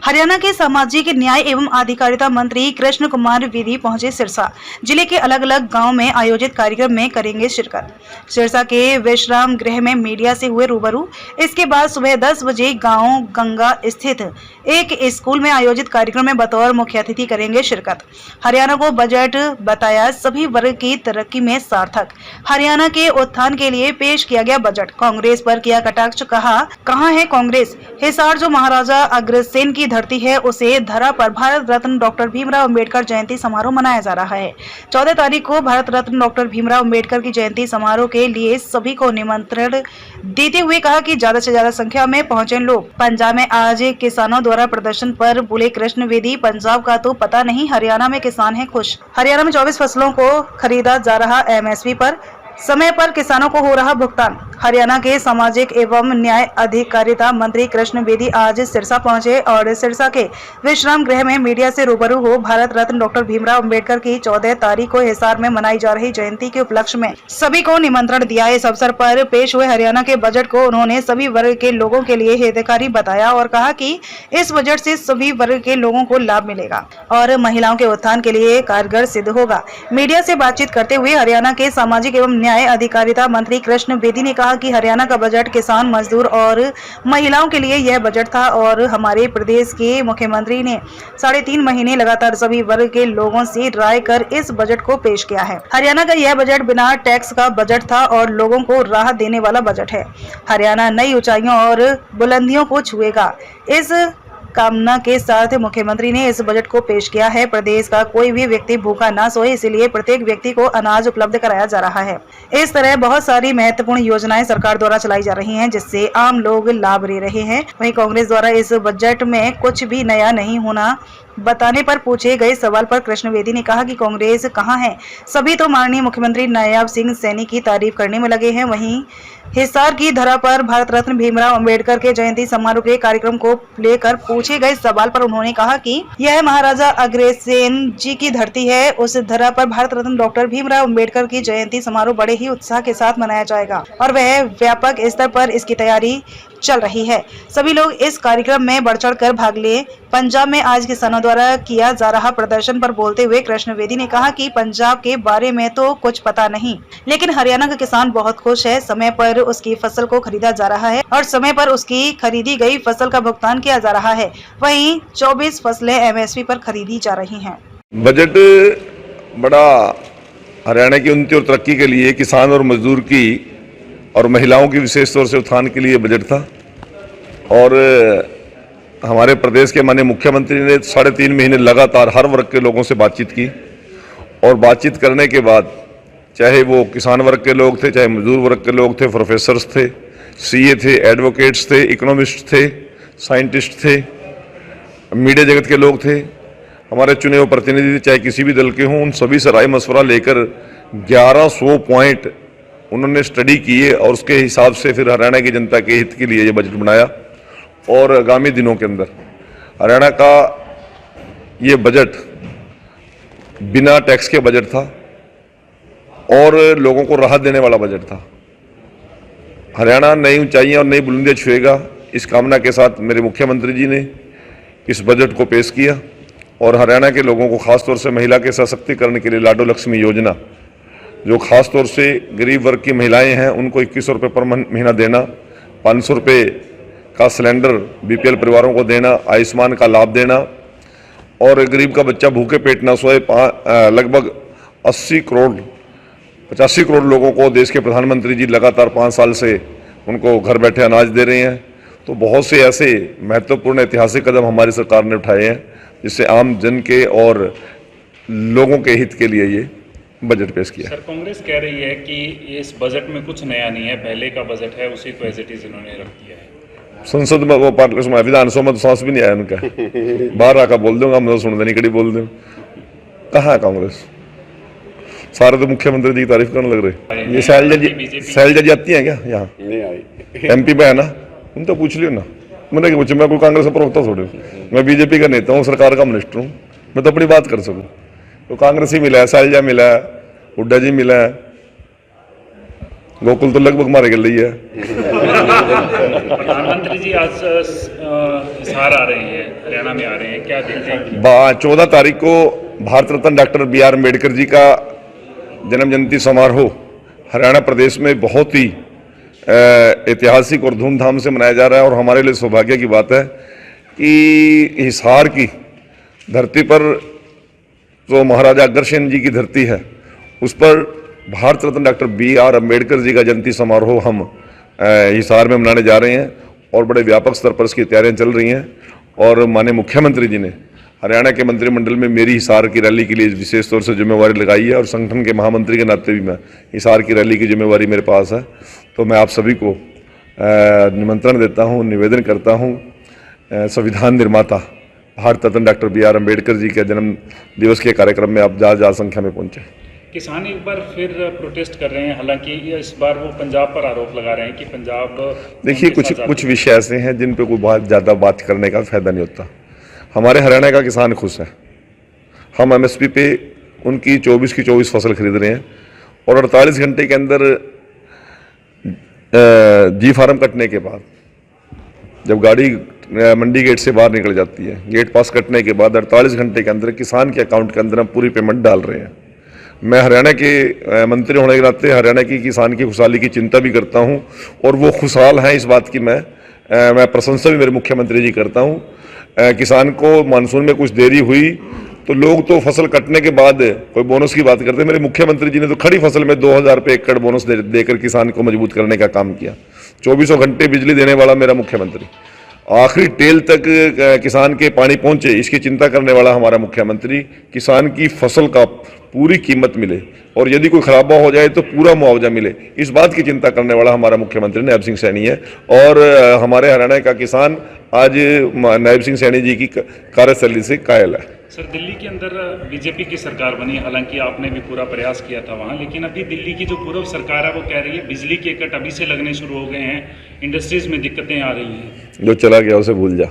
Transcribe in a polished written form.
हरियाणा के सामाजिक न्याय एवं अधिकारिता मंत्री कृष्ण कुमार बेदी पहुंचे सिरसा जिले के अलग अलग गांव में आयोजित कार्यक्रम में करेंगे शिरकत। सिरसा के विश्राम गृह में मीडिया से हुए रूबरू। इसके बाद सुबह 10 बजे गांव गंगा स्थित एक स्कूल में आयोजित कार्यक्रम में बतौर मुख्य अतिथि करेंगे शिरकत। हरियाणा को बजट बताया सभी वर्ग की तरक्की में सार्थक। हरियाणा के उत्थान के लिए पेश किया गया बजट। कांग्रेस पर किया कटाक्ष, कहा कहां है कांग्रेस। हिसार जो महाराजा अग्रसेन की धरती है उसे धरा पर भारत रत्न डॉक्टर भीमराव अंबेडकर जयंती समारोह मनाया जा रहा है। 14 तारीख को भारत रत्न डॉक्टर भीमराव अंबेडकर की जयंती समारोह के लिए सभी को निमंत्रण देते हुए कहा कि ज्यादा से ज्यादा संख्या में पहुंचे लोग। पंजाब में आज किसानों द्वारा प्रदर्शन पर बोले कृष्ण बेदी, पंजाब का तो पता नहीं, हरियाणा में किसान हैं खुश। हरियाणा में 24 फसलों को खरीदा जा रहा एमएसपी पर, समय पर किसानों को हो रहा भुगतान। हरियाणा के सामाजिक एवं न्याय अधिकारिता मंत्री कृष्ण बेदी आज सिरसा पहुंचे और सिरसा के विश्राम गृह में मीडिया से रूबरू हो भारत रत्न डॉक्टर भीमराव अंबेडकर की 14 तारीख को हिसार में मनाई जा रही जयंती के उपलक्ष्य में सभी को निमंत्रण दिया। इस अवसर पर पेश हुए हरियाणा के बजट को उन्होंने सभी वर्ग के लोगों के लिए हितकारी बताया और कहा कि इस बजट से सभी वर्ग के लोगों को लाभ मिलेगा और महिलाओं के उत्थान के लिए कारगर सिद्ध होगा। मीडिया से बातचीत करते हुए हरियाणा के सामाजिक एवं न्याय अधिकारिता मंत्री कृष्ण बेदी ने कहा कि हरियाणा का बजट किसान, मजदूर और महिलाओं के लिए यह बजट था और हमारे प्रदेश के मुख्यमंत्री ने 3.5 महीने लगातार सभी वर्ग के लोगों से राय कर इस बजट को पेश किया है। हरियाणा का यह बजट बिना टैक्स का बजट था और लोगों को राहत देने वाला बजट है। हरियाणा नई ऊंचाइयों और बुलंदियों को छुएगा। इस कामना के साथ मुख्यमंत्री ने इस बजट को पेश किया है। प्रदेश का कोई भी व्यक्ति भूखा ना सोए, इसलिए प्रत्येक व्यक्ति को अनाज उपलब्ध कराया जा रहा है। इस तरह बहुत सारी महत्वपूर्ण योजनाएं सरकार द्वारा चलाई जा रही हैं जिससे आम लोग लाभ ले रहे हैं। वहीं कांग्रेस द्वारा इस बजट में कुछ भी नया नहीं होना बताने पर पूछे गए सवाल पर कृष्ण बेदी ने कहा कि कांग्रेस कहां है, सभी तो माननीय मुख्यमंत्री नायब सिंह सैनी की तारीफ करने में लगे हैं। वहीं हिसार की धरा पर भारत रत्न भीमराव अंबेडकर के जयंती समारोह के कार्यक्रम को लेकर पूछे गए सवाल पर उन्होंने कहा कि यह महाराजा अग्रसेन जी की धरती है। उस धरा पर भारत रत्न डॉक्टर भीमराव अंबेडकर की जयंती समारोह बड़े ही उत्साह के साथ मनाया जाएगा और वह व्यापक स्तर पर इसकी तैयारी चल रही है। सभी लोग इस कार्यक्रम में बढ़ चढ़ कर भाग लें। पंजाब में आज किसानों द्वारा किया जा रहा प्रदर्शन पर बोलते हुए कृष्ण बेदी ने कहा कि पंजाब के बारे में तो कुछ पता नहीं, लेकिन हरियाणा का किसान बहुत खुश है। समय पर उसकी फसल को खरीदा जा रहा है और समय पर उसकी खरीदी गई फसल का भुगतान किया जा रहा है। वहीं 24 फसलें एमएसपी पर खरीदी जा रही हैं। बजट बड़ा हरियाणा की उन्नति और तरक्की के लिए, किसान और मजदूर की और महिलाओं की विशेष तौर से उत्थान के लिए बजट था और हमारे प्रदेश के माननीय मुख्यमंत्री ने 3.5 महीने लगातार हर वर्ग के लोगों से बातचीत की और बातचीत करने के बाद चाहे वो किसान वर्ग के लोग थे, चाहे मजदूर वर्ग के लोग थे, प्रोफेसर्स थे, सीए थे, एडवोकेट्स थे, इकोनॉमिस्ट थे, साइंटिस्ट थे, मीडिया जगत के लोग थे, हमारे चुने हुए प्रतिनिधि चाहे किसी भी दल के हों, उन सभी से राय मशवरा लेकर 1100 पॉइंट उन्होंने स्टडी किए और उसके हिसाब से फिर हरियाणा की जनता के हित के लिए ये बजट बनाया और आगामी दिनों के अंदर हरियाणा का ये बजट बिना टैक्स के बजट था और लोगों को राहत देने वाला बजट था। हरियाणा नई ऊंचाइयां और नई बुलंदियां छुएगा, इस कामना के साथ मेरे मुख्यमंत्री जी ने इस बजट को पेश किया और हरियाणा के लोगों को खासतौर से महिला के सशक्तिकरण के लिए लाडो लक्ष्मी योजना, जो खास तौर से गरीब वर्ग की महिलाएं हैं उनको 2100 रुपये पर महीना देना, 500 रुपये का सिलेंडर बीपीएल परिवारों को देना, आयुष्मान का लाभ देना और गरीब का बच्चा भूखे पेट ना सोए, लगभग 85 करोड़ लोगों को देश के प्रधानमंत्री जी लगातार 5 साल से उनको घर बैठे अनाज दे रहे हैं। तो बहुत से ऐसे महत्वपूर्ण ऐतिहासिक कदम हमारी सरकार ने उठाए हैं जिससे आम जन के और लोगों के हित के लिए ये बजट पेश किया। सर, कांग्रेस कह रही है कि इस बजट में कुछ नया नहीं है, पहले का बजट है उसी को एज इट इज इन्होंने रख दिया है। संसद में वो विधानसभा में तो सांस भी नहीं आया उनका, बाहर आकर बोल दूंगा, मैं सुन देनी कड़ी बोल दूँ। कहाँ है कांग्रेस? सारे तो मुख्यमंत्री जी की तारीफ करने लग रहे। ये शैलजा जी आती है क्या यहाँ? नहीं आई। एमपी में है ना, उन तो पूछ लियो ना। मैंने पूछा, मैं कोई कांग्रेस का प्रवक्ता थोड़े हूँ, मैं बीजेपी का नेता हूँ, सरकार का मिनिस्टर हूँ, मैं तो अपनी बात कर सकूँ। तो कांग्रेस ही मिला है, शैलजा मिला है, हुड्डा जी मिला है, गोकुल तो लगभग मारे गल रही है। प्रधानमंत्री जी आज हिसार आ रहे हैं, हरियाणा में आ रहे हैं, क्या देखते हैं? 14 तारीख को भारत रत्न डॉक्टर B.R. अम्बेडकर जी का जन्म जयंती समारोह हरियाणा प्रदेश में बहुत ही ऐतिहासिक और धूमधाम से मनाया जा रहा है। और हमारे लिए सौभाग्य की बात है कि हिसार की धरती पर जो महाराजा अग्रसेन जी की धरती है, उस पर भारत रत्न डॉक्टर B.R. अम्बेडकर जी का जयंती समारोह हम हिसार में मनाने जा रहे हैं और बड़े व्यापक स्तर पर इसकी तैयारियां चल रही हैं। और माननीय मुख्यमंत्री जी ने हरियाणा के मंत्रिमंडल में मेरी हिसार की रैली के लिए विशेष तौर से जिम्मेवारी लगाई है और संगठन के महामंत्री के नाते भी मैं हिसार की रैली की जिम्मेवारी मेरे पास है। तो मैं आप सभी को निमंत्रण देता हूं, निवेदन करता हूं, संविधान निर्माता भारत रत्न डॉक्टर B.R. अम्बेडकर जी के जन्म दिवस के कार्यक्रम में आप ज़्यादा संख्या में पहुंचे। किसान एक बार फिर प्रोटेस्ट कर रहे हैं, हालांकि इस बार वो पंजाब पर आरोप लगा रहे हैं कि पंजाब। देखिए, कुछ विषय ऐसे हैं जिन पे कोई बहुत ज़्यादा बात करने का फायदा नहीं होता। हमारे हरियाणा का किसान खुश है। हम MSP पे उनकी 24 की 24 फसल खरीद रहे हैं और 48 घंटे के अंदर जी फार्म कटने के बाद जब गाड़ी मंडी गेट से बाहर निकल जाती है, गेट पास कटने के बाद 48 घंटे के अंदर किसान के अकाउंट के अंदर हम पूरी पेमेंट डाल रहे हैं। मैं हरियाणा के मंत्री होने के नाते हरियाणा की किसान की खुशहाली की चिंता भी करता हूं और वो खुशहाल हैं, इस बात की मैं प्रशंसा भी मेरे मुख्यमंत्री जी करता हूं। किसान को मानसून में कुछ देरी हुई तो लोग तो फसल कटने के बाद कोई बोनस की बात करते हैं। मेरे मुख्यमंत्री जी ने तो खड़ी फसल में 2000 रुपये एकड़ बोनस देकर किसान को मजबूत करने का काम किया। 24 घंटे बिजली देने वाला मेरा मुख्यमंत्री, आखिरी टेल तक किसान के पानी पहुंचे इसकी चिंता करने वाला हमारा मुख्यमंत्री, किसान की फसल का पूरी कीमत मिले और यदि कोई खराबा हो जाए तो पूरा मुआवजा मिले, इस बात की चिंता करने वाला हमारा मुख्यमंत्री नायब सिंह सैनी है। और हमारे हरियाणा का किसान आज नायब सिंह सैनी जी की कार्यशैली से कायल है। सर, दिल्ली के अंदर बीजेपी की सरकार बनी, हालांकि आपने भी पूरा प्रयास किया था वहां, लेकिन अभी दिल्ली की जो पूर्व सरकार है वो कह रही है बिजली के कट अभी से लगने शुरू हो गए हैं, इंडस्ट्रीज में दिक्कतें आ रही हैं। जो चला गया उसे भूल जा।